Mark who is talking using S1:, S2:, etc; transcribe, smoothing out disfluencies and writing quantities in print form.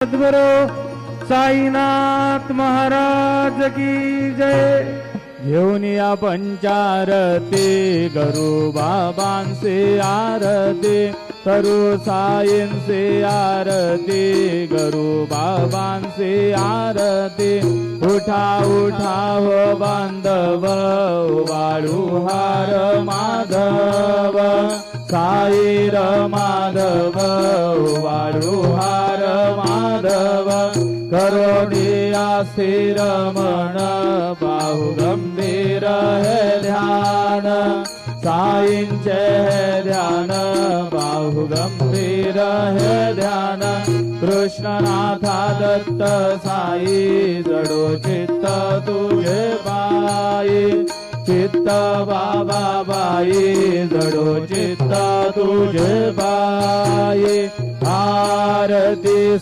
S1: सद्गुरु साईनाथ महाराज की जय।
S2: घेऊन या पंचारती गुरु बाबांचे आरती, करू साईंचे आरती, गुरु बाबांचे आरती। उठा उठा हो बांधव, वाळू हार माधव, साई र माधव, वाळू हार माधव। करोडिया रमण, बाहु गंभीर है ध्यान, साईंचे है ध्यान, बाहु गंभीर है ध्यान। कृष्णनाथा दत्त साई, जडो चित्त तुझे बाई, चित्त बाबा बाई, जडो चित्त तुझे बाई। आरती